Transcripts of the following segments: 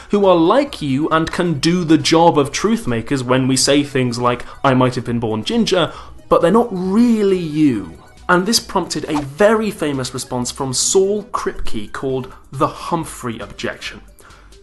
who are like you and can do the job of truth makers when we say things like, I might have been born ginger, but they're not really you. And this prompted a very famous response from Saul Kripke called the Humphrey Objection.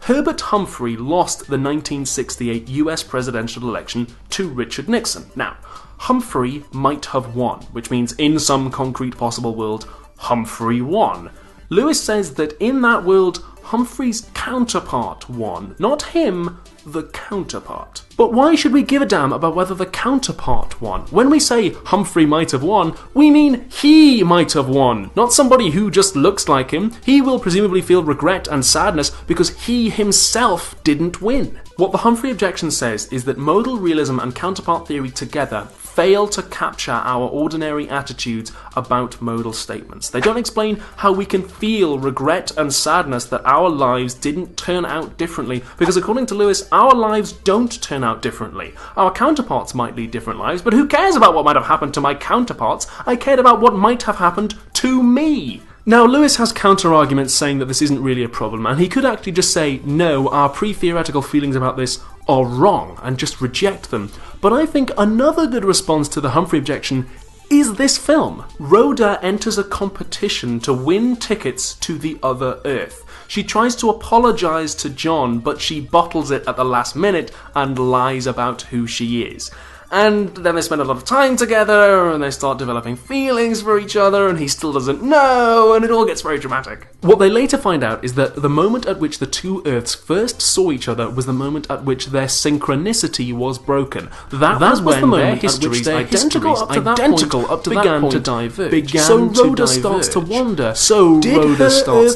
Herbert Humphrey lost the 1968 US presidential election to Richard Nixon. Now, Humphrey might have won, which means in some concrete possible world, Humphrey won. Lewis says that in that world, Humphrey's counterpart won, not him, the counterpart. But why should we give a damn about whether the counterpart won? When we say Humphrey might have won, we mean he might have won, not somebody who just looks like him. He will presumably feel regret and sadness because he himself didn't win. What the Humphrey Objection says is that modal realism and counterpart theory together fail to capture our ordinary attitudes about modal statements. They don't explain how we can feel regret and sadness that our lives didn't turn out differently, because according to Lewis, our lives don't turn out differently. Our counterparts might lead different lives, but who cares about what might have happened to my counterparts? I cared about what might have happened to me. Now, Lewis has counter-arguments saying that this isn't really a problem, and he could actually just say, no, our pre-theoretical feelings about this are wrong, and just reject them. But I think another good response to the Humphrey Objection is this film. Rhoda enters a competition to win tickets to the other Earth. She tries to apologise to John, but she bottles it at the last minute and lies about who she is. And then they spend a lot of time together, and they start developing feelings for each other, and he still doesn't know, and it all gets very dramatic. What they later find out is that the moment at which the two Earths first saw each other was the moment at which their synchronicity was broken. That was when the moment at which their histories, identical up to that point, began to diverge. So Rhoda starts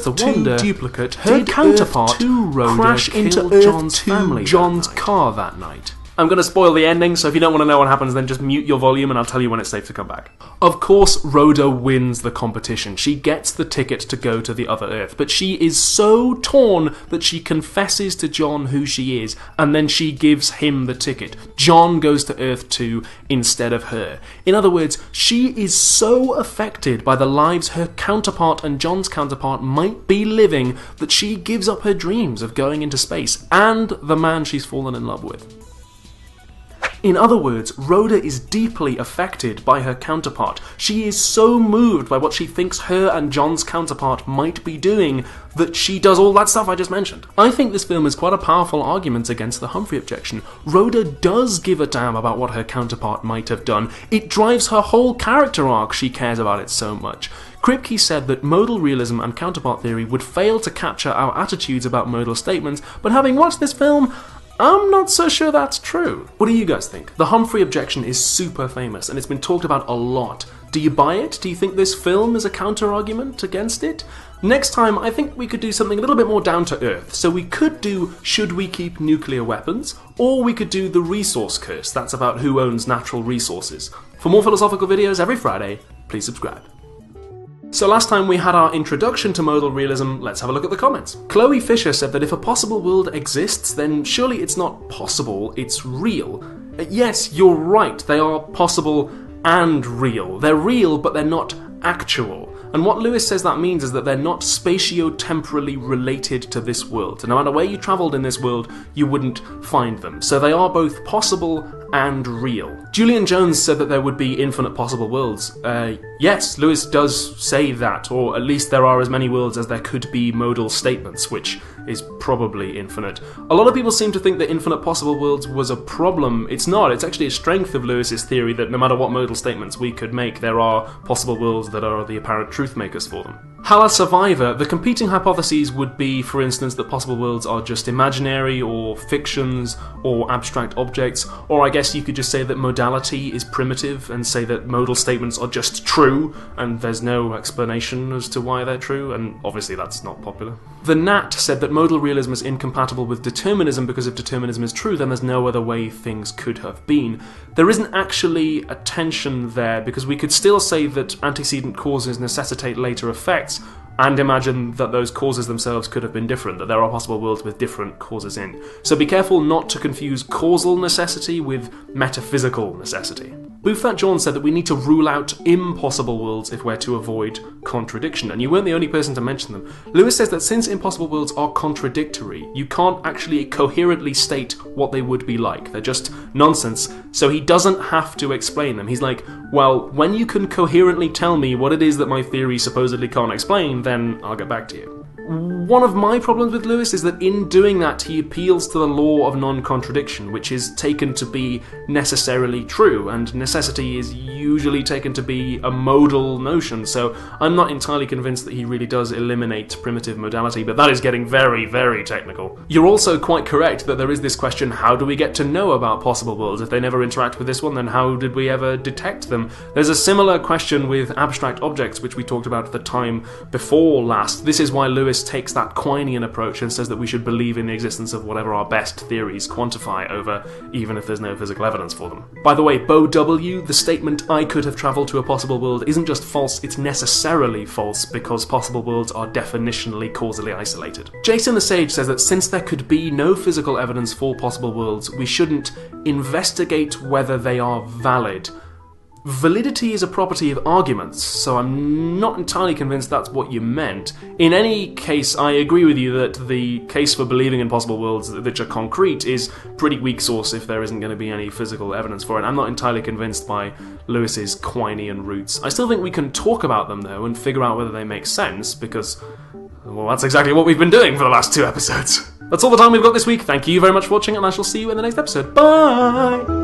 to wonder, duplicate, her counterpart, crash into Earth 2, John's car that night. I'm going to spoil the ending, so if you don't want to know what happens, then just mute your volume and I'll tell you when it's safe to come back. Of course, Rhoda wins the competition. She gets the ticket to go to the other Earth, but she is so torn that she confesses to John who she is, and then she gives him the ticket. John goes to Earth 2 instead of her. In other words, she is so affected by the lives her counterpart and John's counterpart might be living that she gives up her dreams of going into space and the man she's fallen in love with. In other words, Rhoda is deeply affected by her counterpart. She is so moved by what she thinks her and John's counterpart might be doing that she does all that stuff I just mentioned. I think this film is quite a powerful argument against the Humphrey Objection. Rhoda does give a damn about what her counterpart might have done. It drives her whole character arc, she cares about it so much. Kripke said that modal realism and counterpart theory would fail to capture our attitudes about modal statements, but having watched this film, I'm not so sure that's true. What do you guys think? The Humphrey Objection is super famous and it's been talked about a lot. Do you buy it? Do you think this film is a counter-argument against it? Next time, I think we could do something a little bit more down to earth. So we could do Should We Keep Nuclear Weapons? Or we could do The Resource Curse. That's about who owns natural resources. For more philosophical videos every Friday, please subscribe. So last time we had our introduction to modal realism, let's have a look at the comments. Chloe Fisher said that if a possible world exists, then surely it's not possible, it's real. Yes, you're right, they are possible and real. They're real, but they're not actual. And what Lewis says that means is that they're not spatio-temporally related to this world. No matter where you travelled in this world, you wouldn't find them. So they are both possible and real. Julian Jones said that there would be infinite possible worlds. Yes, Lewis does say that, or at least there are as many worlds as there could be modal statements, which is probably infinite. A lot of people seem to think that infinite possible worlds was a problem. It's not. It's actually a strength of Lewis's theory that no matter what modal statements we could make, there are possible worlds that are the apparent truth makers for them. Hala Survivor, the competing hypotheses would be, for instance, that possible worlds are just imaginary, or fictions, or abstract objects, or I guess you could just say that modality is primitive and say that modal statements are just true, and there's no explanation as to why they're true, and obviously that's not popular. The Nat said that modal realism is incompatible with determinism because if determinism is true, then there's no other way things could have been. There isn't actually a tension there, because we could still say that antecedent causes necessitate later effects, and imagine that those causes themselves could have been different, that there are possible worlds with different causes in. So be careful not to confuse causal necessity with metaphysical necessity. Booth That John said that we need to rule out impossible worlds if we're to avoid contradiction, and you weren't the only person to mention them. Lewis says that since impossible worlds are contradictory, you can't actually coherently state what they would be like. They're just nonsense, so he doesn't have to explain them. He's like, well, when you can coherently tell me what it is that my theory supposedly can't explain, then I'll get back to you. One of my problems with Lewis is that in doing that, he appeals to the law of non-contradiction, which is taken to be necessarily true, and necessity is usually taken to be a modal notion, so I'm not entirely convinced that he really does eliminate primitive modality, but that is getting very, very technical. You're also quite correct that there is this question, how do we get to know about possible worlds? If they never interact with this one, then how did we ever detect them? There's a similar question with abstract objects, which we talked about at the time before last. This is why Lewis takes that Quinean approach and says that we should believe in the existence of whatever our best theories quantify over, even if there's no physical evidence for them. By the way, Bo W., the statement I could have travelled to a possible world isn't just false, it's necessarily false because possible worlds are definitionally causally isolated. Jason the Sage says that since there could be no physical evidence for possible worlds, we shouldn't investigate whether they are valid. Validity is a property of arguments, so I'm not entirely convinced that's what you meant. In any case, I agree with you that the case for believing in possible worlds which are concrete is pretty weak source if there isn't going to be any physical evidence for it. I'm not entirely convinced by Lewis's Quinean roots. I still think we can talk about them, though, and figure out whether they make sense, because, well, that's exactly what we've been doing for the last 2 episodes. That's all the time we've got this week. Thank you very much for watching, and I shall see you in the next episode. Bye!